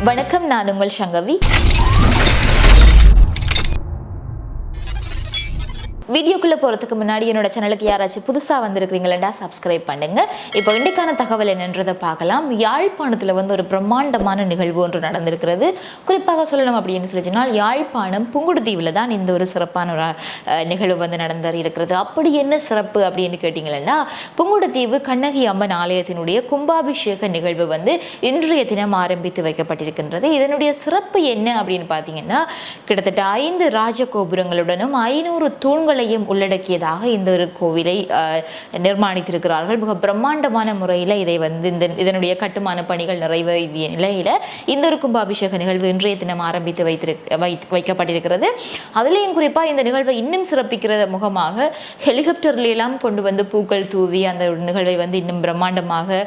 வணக்கம், நான் உங்கள் சங்கவி. வீடியோக்குள்ளே போகிறதுக்கு முன்னாடி என்னோட சேனலுக்கு யாராச்சும் புதுசாக வந்திருக்கிறீங்களா சப்ஸ்கிரைப் பண்ணுங்க. இப்போ இன்றைக்கான தகவல் என்னன்றதை பார்க்கலாம். யாழ்ப்பாணத்தில் ஒரு பிரம்மாண்டமான நிகழ்வு ஒன்று நடந்திருக்கிறது. குறிப்பாக சொல்லணும் அப்படின்னு சொல்லிச்சுனால் யாழ்ப்பாணம் புங்குடுதீவில் தான் இந்த ஒரு சிறப்பான ஒரு நிகழ்வு நடந்து இருக்கிறது. அப்படி என்ன சிறப்பு அப்படின்னு கேட்டிங்கன்னா, புங்குடுதீவு கண்ணகி அம்மன் ஆலயத்தினுடைய கும்பாபிஷேக நிகழ்வு இன்றைய தினம் ஆரம்பித்து வைக்கப்பட்டிருக்கின்றது. இதனுடைய சிறப்பு என்ன அப்படின்னு பார்த்தீங்கன்னா, கிட்டத்தட்ட 5 ராஜகோபுரங்களுடனும் 500 தூண்கள் உள்ளடக்கியதாக இந்த ஒரு கோவிலை நிர்மாணித்திருக்கிறார்கள். மிக பிரம்மாண்டமான முறையில் இதை இதனுடைய கட்டுமான பணிகள் நிறைவேறிய நிலையில இந்த ஒரு கும்பாபிஷேக நிகழ்வு இன்றைய தினம் ஆரம்பித்து வைக்கப்பட்டிருக்கிறது. அதுலேயும் குறிப்பாக இந்த நிகழ்வை இன்னும் சிறப்பிக்கிற முகமாக ஹெலிகாப்டர்ல எல்லாம் கொண்டு பூக்கள் தூவி அந்த நிகழ்வை இன்னும் பிரம்மாண்டமாக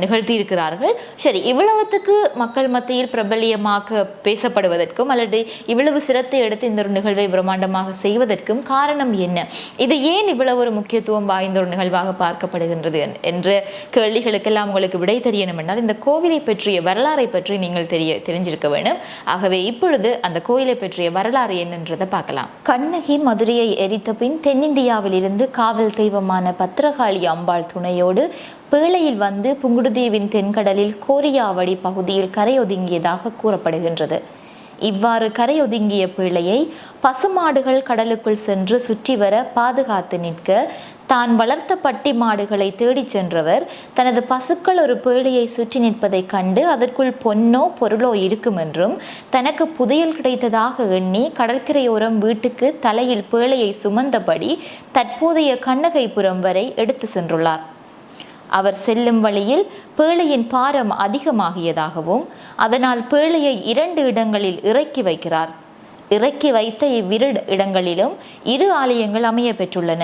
நிகழ்த்தி இருக்கிறார்கள். சரி, இவ்வளவுத்துக்கு மக்கள் மத்தியில் பிரபலியமாக பேசப்படுவதற்கும் அல்லது இவ்வளவு சிரத்தை எடுத்து இந்த ஒரு நிகழ்வை பிரம்மாண்டமாக செய்வதற்கும் காரணம் என்ன? இது ஏன் இவ்வளவு ஒரு முக்கியத்துவம் வாய்ந்த ஒரு நிகழ்வாக பார்க்கப்படுகின்றது என்ற கேள்விகளுக்கெல்லாம் உங்களுக்கு விடை தெரியணும் என்றால் இந்த கோவிலை பற்றிய வரலாறை பற்றி நீங்கள் தெரிஞ்சிருக்க வேண்டும். ஆகவே இப்பொழுது அந்த கோவிலை பற்றிய வரலாறு என்னன்றதை பார்க்கலாம். கண்ணகி மதுரையை எரித்த பின் தென்னிந்தியாவில் இருந்து காவல் தெய்வமான பத்திரகாளி அம்பாள் துணையோடு பேழையில் புங்குடுதீவின் தென்கடலில் கோரியாவடி பகுதியில் கரையொதுங்கியதாக கூறப்படுகின்றது. இவ்வாறு கரையொதுங்கிய பேழையை பசுமாடுகள் கடலுக்குள் சென்று சுற்றி வர பாதுகாத்து நிற்க தான் வளர்த்த பட்டி மாடுகளை தேடிச் சென்றவர் தனது பசுக்கள் ஒரு பேழையை சுற்றி நிற்பதை கண்டு அதற்குள் பொன்னோ பொருளோ இருக்கும் என்றும் தனக்கு புதையல் கிடைத்ததாக எண்ணி கடற்கரையோரம் வீட்டுக்கு தலையில் பேழையை சுமந்தபடி தற்போதைய கண்ணகைபுரம் வரை எடுத்து சென்றுள்ளார். அவர் செல்லும் வழியில் பேழையின் பாரம் அதிகமாகியதாகவும் அதனால் பேழையை 2 இடங்களில் இறக்கி வைக்கிறார். இறக்கி வைத்த இவ்விரு இடங்களிலும் 2 ஆலயங்கள் அமைய பெற்றுள்ளன.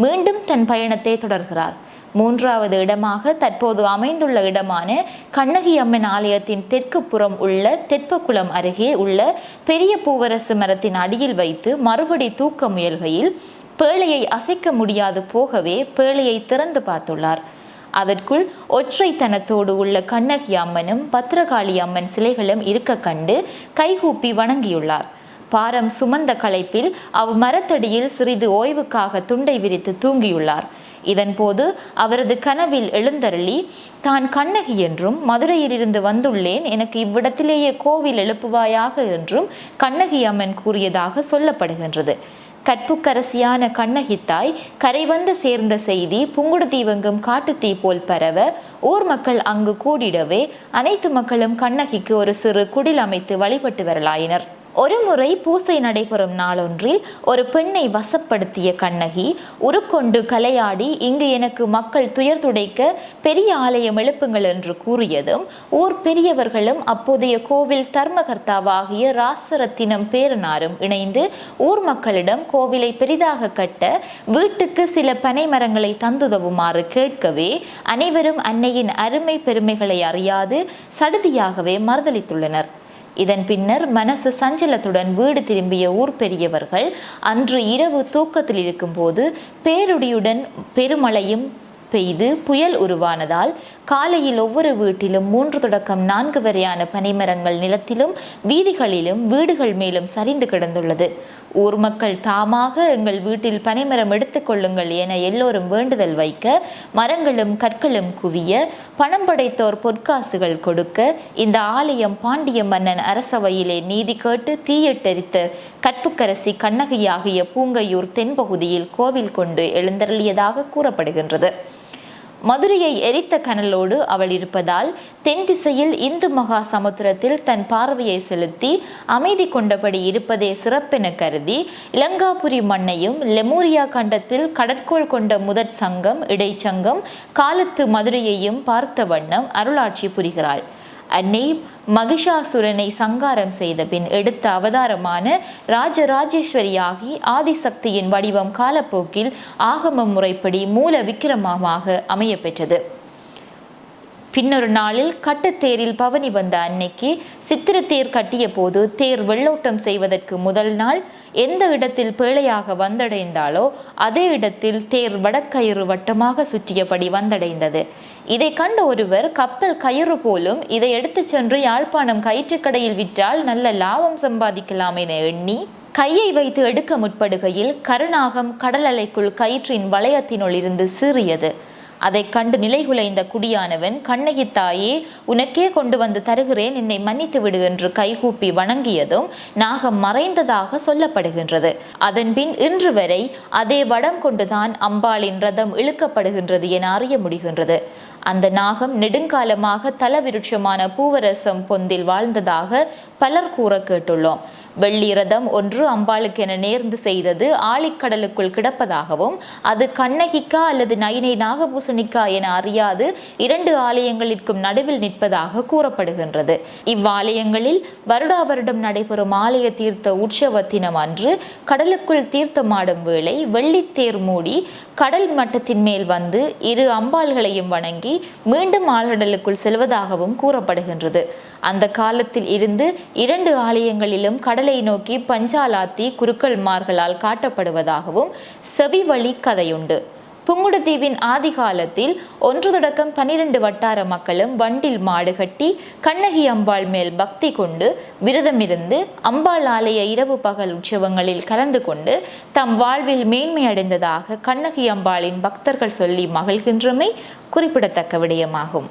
மீண்டும் தன் பயணத்தை தொடர்கிறார். 3வது இடமாக தற்போது அமைந்துள்ள இடமான கண்ணகி அம்மன் ஆலயத்தின் தெற்கு புறம் உள்ள தெப்பக்குளம் அருகே உள்ள பெரிய பூவரசு மரத்தின் அடியில் வைத்து மறுபடி தூக்க முயல்கையில் பேழையை அசைக்க முடியாது போகவே பேழையை திறந்து பார்த்துள்ளார். அதற்குள் ஒற்றைத்தனத்தோடு உள்ள கண்ணகி அம்மனும் பத்திரகாளி அம்மன் சிலைகளும் இருக்க கண்டு கைகூப்பி வணங்கியுள்ளார். பாரம் சுமந்த களைப்பில் மரத்தடியில் சிறிது ஓய்வுக்காக துண்டை விரித்து தூங்கியுள்ளார். இதன்போது அவரது கனவில் எழுந்தருளி தான் கண்ணகி என்றும் மதுரையிலிருந்து வந்துள்ளேன், எனக்கு இவ்விடத்திலேயே கோவில் எழுப்புவாயாக என்றும் கண்ணகி அம்மன் கூறியதாக சொல்லப்படுகின்றது. கற்புக்கரசியான கண்ணகித்தாய் கரை சேர்ந்த செய்தி புங்குடுதீவெங்கும் காட்டுத்தீ போல் பரவ ஊர் மக்கள் அங்கு கூடிடவே அனைத்து மக்களும் கண்ணகிக்கு ஒரு சிறு குடில் அமைத்து வழிபட்டு வரலாயினர். ஒரு முறை பூசை நடைபெறும் நாளொன்றில் ஒரு பெண்ணை வசப்படுத்திய கண்ணகி உருக்கொண்டு கலையாடி இங்கு எனக்கு மக்கள் துயர் துடைக்க பெரிய ஆலயம் எழுப்புங்கள் என்று கூறியதும் ஊர் பெரியவர்களும் அப்போதைய கோவில் தர்மகர்த்தாவாகிய ராசரத்தினம் பேரனாரும் இணைந்து ஊர் மக்களிடம் கோவிலை பெரிதாக கட்ட வீட்டுக்கு சில பனை மரங்களை தந்துதவுமாறு கேட்கவே அனைவரும் அன்னையின் அருமை பெருமைகளை அறியாது சடுதியாகவே மறுதளித்துள்ளனர். இதன் பின்னர் மனசு சஞ்சலத்துடன் வீடு திரும்பிய ஊர் பெரியவர்கள் அன்று இரவு தூக்கத்தில் இருக்கும்போது பேருடியுடன் பெருமழையும் பெய்து புயல் உருவானதால் காலையில் ஒவ்வொரு வீட்டிலும் 3 தொடக்கம் 4 வரையான பனைமரங்கள் நிலத்திலும் வீதிகளிலும் வீடுகள் மேலும் சரிந்து கிடந்துள்ளது. ஊர் மக்கள் தாமாக எங்கள் வீட்டில் பனைமரம் எடுத்துக்கொள்ளுங்கள் என எல்லோரும் வேண்டுதல் வைக்க மரங்களும் கற்களும் குவிய பணம் படைத்தோர் பொற்காசுகள் கொடுக்க இந்த ஆலயம் பாண்டிய மன்னன் அரசவையிலே நீதி கேட்டு தீயிட்டெரித்த கற்புக்கரசி கண்ணகியாகிய பூங்கையூர் தென்பகுதியில் கோவில் கொண்டு எழுந்தருளியதாக கூறப்படுகின்றது. மதுரையை எரித்த கனலோடு அவள் இருப்பதால் தென் திசையில் இந்து மகா சமுத்திரத்தில் தன் பார்வையை செலுத்தி அமைதி கொண்டபடி இருப்பதே சிறப்பென கருதி இலங்காபுரி மண்ணையும் லெமூரியா கண்டத்தில் கடற்கோள் கொண்ட முதற் சங்கம் இடைச்சங்கம் காலத்து மதுரையையும் பார்த்த வண்ணம் அருளாட்சி புரிகிறாள். அன்னை மகிஷாசுரனை சங்காரம் செய்த பின் எடுத்த அவதாரமான ராஜராஜேஸ்வரியாகி ஆதிசக்தியின் வடிவம் காலப்போக்கில் ஆகம முறைப்படி மூல விக்கிரமமாக அமைய பெற்றது. பின்னொரு நாளில் கட்டுத்தேரில் பவனி வந்த அன்னைக்கு சித்திரத்தேர் கட்டிய போது தேர் வெள்ளோட்டம் செய்வதற்கு முதல் நாள் எந்த இடத்தில் பேழையாக வந்தடைந்தாலோ அதே இடத்தில் தேர் வடக்கயிறு வட்டமாக சுற்றியபடி வந்தடைந்தது. இதை கண்ட ஒருவர் கப்பல் கயிறு போலும் இதை எடுத்து சென்று யாழ்ப்பாணம் கயிற்றுக்கடையில் விற்றால் நல்ல லாபம் சம்பாதிக்கலாம் என எண்ணி கையை வைத்து எடுக்க முற்படுகையில் கருநாகம் கடல் அலைக்குள் கயிற்றின் வளையத்தினுள் இருந்து சீறியது. அதை கண்டு நிலைகுலைந்த குடியானவன், கண்ணகி தாயே, உனக்கே கொண்டு வந்து தருகிறேன், என்னை மன்னித்து விடு என்று கைகூப்பி வணங்கியதும் நாகம் மறைந்ததாக சொல்லப்படுகின்றது. அதன்பின் இன்று வரை அதே வடம் கொண்டுதான் அம்பாளின் ரதம் இழுக்கப்படுகின்றது என அறிய முடிகின்றது. அந்த நாகம் நெடுங்காலமாக தலவிருட்சமான பூவரசம் பொந்தில் வாழ்ந்ததாக பலர் கூற கேட்டுள்ளோம். வெள்ளி ரதம் ஒன்று அம்பாளுக்கென நேர்ந்து செய்தது ஆழிக்கடலுக்குள் கிடப்பதாகவும் அது கண்ணகிக்கா அல்லது நயினை நாகபூசணிக்கா என அறியாது 2 ஆலயங்களிற்கும் நடுவில் நிற்பதாக கூறப்படுகின்றது. இவ்வாலயங்களில் வருடா வருடம் நடைபெறும் ஆலய தீர்த்த உற்சவத்தினம் அன்று கடலுக்குள் தீர்த்தமாடும் வேளை வெள்ளித்தேர் மூடி கடல் மட்டத்தின் மேல் வந்து 2 அம்பாள்களையும் வணங்கி மீண்டும் ஆழ்கடலுக்குள் செல்வதாகவும் கூறப்படுகின்றது. அந்த காலத்தில் இருந்து 2 ஆலயங்களிலும் கடலை நோக்கி பஞ்சாலாத்தி குருக்கள்மார்களால் காட்டப்படுவதாகவும் செவி வழி கதையுண்டு. புங்குடுதீவின் ஆதி காலத்தில் 1 தொடக்கம் 12 வட்டார மக்களும் வண்டில் மாடு கட்டி கண்ணகி அம்பாள் மேல் பக்தி கொண்டு விரதமிருந்து அம்பாள் ஆலய இரவு பகல் உற்சவங்களில் கலந்து கொண்டு தம் வாழ்வில் மேன்மை அடைந்ததாக கண்ணகி அம்பாளின் பக்தர்கள் சொல்லி மகிழ்கின்றமை குறிப்பிடத்தக்க விடயமாகும்.